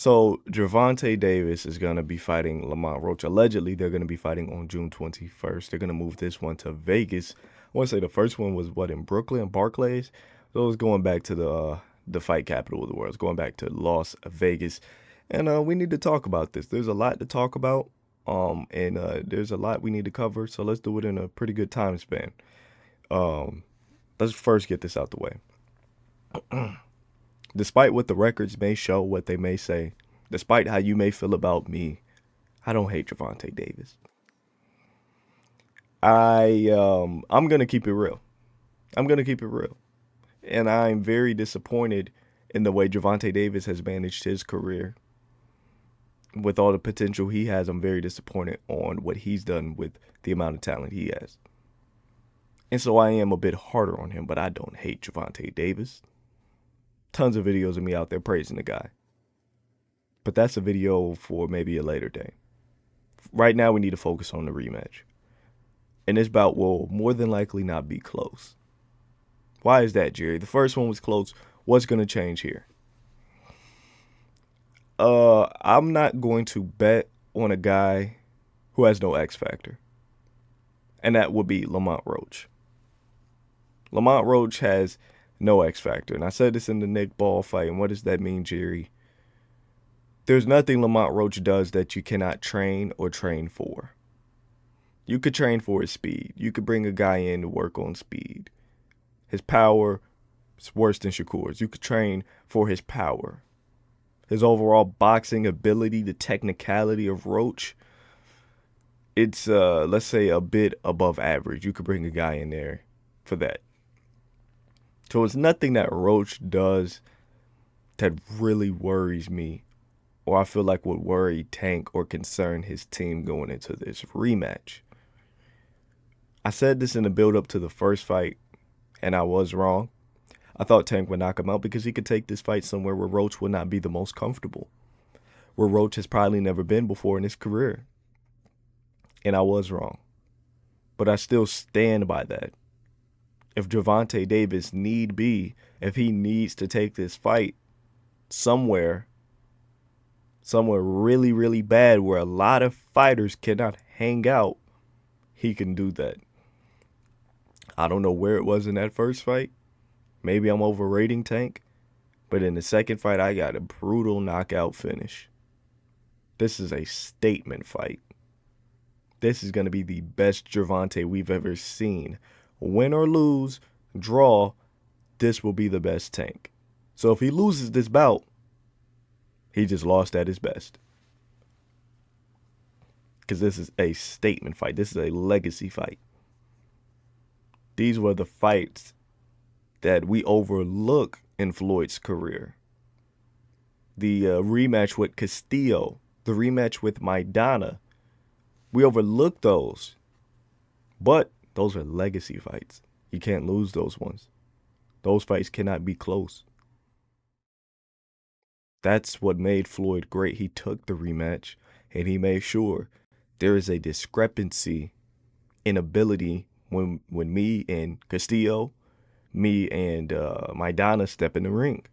So Gervonta Davis is gonna be fighting Lamont Roach. Allegedly, they're gonna be fighting on June 21st. They're gonna move this one to Vegas. I want to say the first one was what in Brooklyn, Barclays. So it's going back to the fight capital of the world. It's going back to Las Vegas, and we need to talk about this. There's a lot to talk about, and there's a lot we need to cover. So let's do it in a pretty good time span. Um, let's first get this out the way. Despite what the records may show, what they may say, despite how you may feel about me, I don't hate Gervonta Davis. I'm gonna keep it real. I'm gonna keep it real, and I'm very disappointed in the way Gervonta Davis has managed his career. With all the potential he has, I'm very disappointed on what he's done with the amount of talent he has. And so I am a bit harder on him, but I don't hate Gervonta Davis. Tons of videos of me out there praising the guy. But that's a video for maybe a later day. Right now, we need to focus on the rematch. And this bout will more than likely not be close. Why is that, Jerry? The first one was close. What's going to change here? I'm not going to bet on a guy who has no X factor. And that would be Lamont Roach. Lamont Roach has no X factor. And I said this in the Nick Ball fight. And what does that mean, Jerry? There's nothing Lamont Roach does that you cannot train or train for. You could train for his speed. You could bring a guy in to work on speed. His power is worse than Shakur's. You could train for his power. His overall boxing ability, the technicality of Roach, it's, let's say, a bit above average. You could bring a guy in there for that. So it's nothing that Roach does that really worries me, or I feel like would worry Tank or concern his team going into this rematch. I said this in the build-up to the first fight, and I was wrong. I thought Tank would knock him out because he could take this fight somewhere where Roach would not be the most comfortable, where Roach has probably never been before in his career. And I was wrong. But I still stand by that. If Gervonta Davis need be, if he needs to take this fight somewhere really, really bad where a lot of fighters cannot hang out, he can do that. I don't know where it was in that first fight. Maybe I'm overrating Tank. But in the second fight, I got a brutal knockout finish. This is a statement fight. This is going to be the best Gervonta we've ever seen. Win or lose, draw, this will be the best Tank. So if he loses this bout, he just lost at his best. Because this is a statement fight. This is a legacy fight. These were the fights that we overlook in Floyd's career. The rematch with Castillo, the rematch with Maidana, we overlook those. But those are legacy fights. You can't lose those ones. Those fights cannot be close. That's what made Floyd great. He took the rematch and he made sure there is a discrepancy in ability when me and Castillo, me and Maidana step in the ring.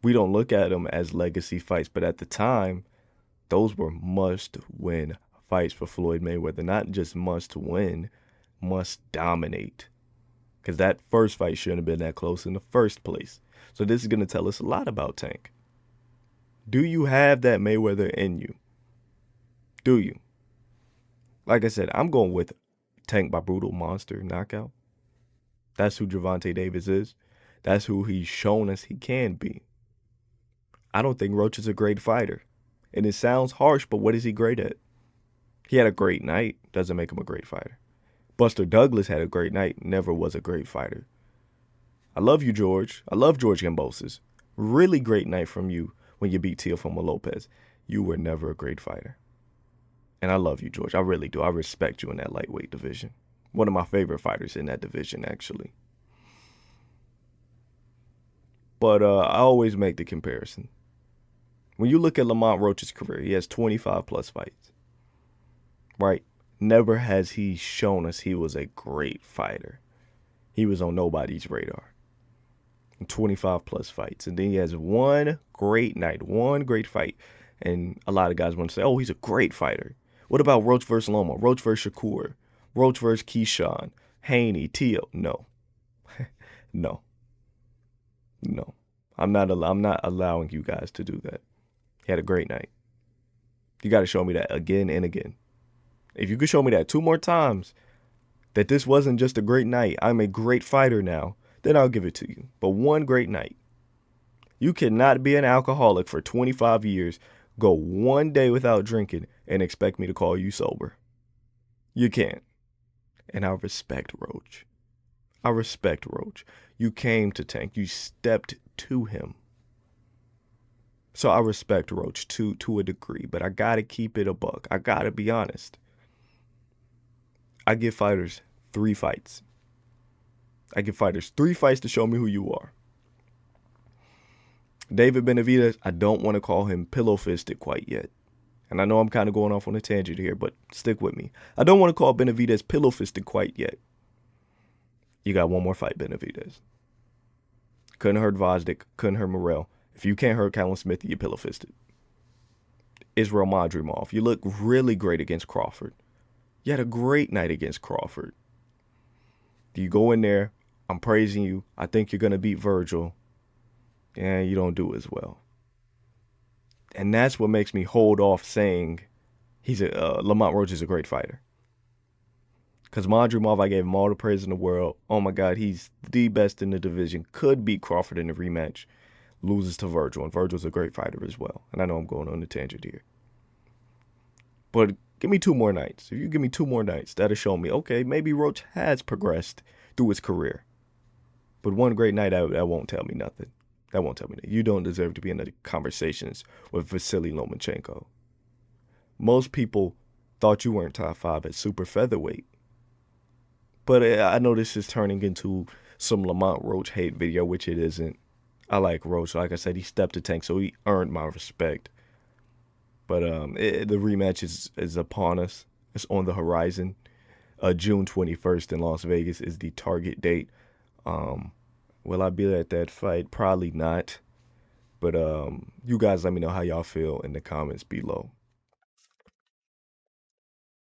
We don't look at them as legacy fights, but at the time, those were must-win fights for Floyd Mayweather. Not just must-win, must dominate. Because that first fight shouldn't have been that close in the first place. So this is going to tell us a lot about Tank. Do you have that Mayweather in you? Do you? Like I said, I'm going with Tank by brutal monster knockout. That's who Gervonta Davis is. That's who he's shown us he can be. I don't think Roach is a great fighter. And it sounds harsh, but what is he great at? He had a great night. Doesn't make him a great fighter. Buster Douglas had a great night. Never was a great fighter. I love you, George. I love George Gambosis. Really great night from you when you beat Teofimo Lopez. You were never a great fighter. And I love you, George. I really do. I respect you in that lightweight division. One of my favorite fighters in that division, actually. But I always make the comparison. When you look at Lamont Roach's career, he has 25 plus fights. Right? Never has he shown us he was a great fighter. He was on nobody's radar. 25 plus fights. And then he has one great night, one great fight. And a lot of guys want to say, oh, he's a great fighter. What about Roach versus Loma, Roach versus Shakur, Roach versus Keyshawn, Haney, Teo? No, no, no. I'm not allowing you guys to do that. He had a great night. You got to show me that again and again. If you could show me that 2 more times, that this wasn't just a great night, I'm a great fighter now, then I'll give it to you. But one great night. You cannot be an alcoholic for 25 years, go one day without drinking, and expect me to call you sober. You can't. And I respect Roach. I respect Roach. You came to Tank. You stepped to him. So I respect Roach to a degree, but I gotta keep it a buck. I gotta be honest. I give fighters 3 fights. I give fighters 3 fights to show me who you are. David Benavidez, I don't want to call him pillow-fisted quite yet. And I know I'm kind of going off on a tangent here, but stick with me. I don't want to call Benavidez pillow-fisted quite yet. You got one more fight, Benavidez. Couldn't hurt Vosdick, couldn't hurt Morrell. If you can't hurt Callum Smith, you're pillow-fisted. Israel Madrimov, you look really great against Crawford. You had a great night against Crawford. You go in there, I'm praising you. I think you're going to beat Virgil. And you don't do as well. And that's what makes me hold off saying Lamont Roach is a great fighter. Because Madrimov, I gave him all the praise in the world. Oh my God, he's the best in the division. Could beat Crawford in the rematch. Loses to Virgil, and Virgil's a great fighter as well. And I know I'm going on a tangent here. But give me 2 more nights. If you give me 2 more nights, that'll show me, okay, maybe Roach has progressed through his career. But one great night, that won't tell me nothing. That won't tell me that. You don't deserve to be in the conversations with Vasily Lomachenko. Most people thought you weren't top 5 at super featherweight. But I know this is turning into some Lamont Roach hate video, which it isn't. I like Roach. Like I said, he stepped to Tank, so he earned my respect. But the rematch is upon us. It's on the horizon. June 21st in Las Vegas is the target date. Will I be at that fight? Probably not. But you guys let me know how y'all feel in the comments below.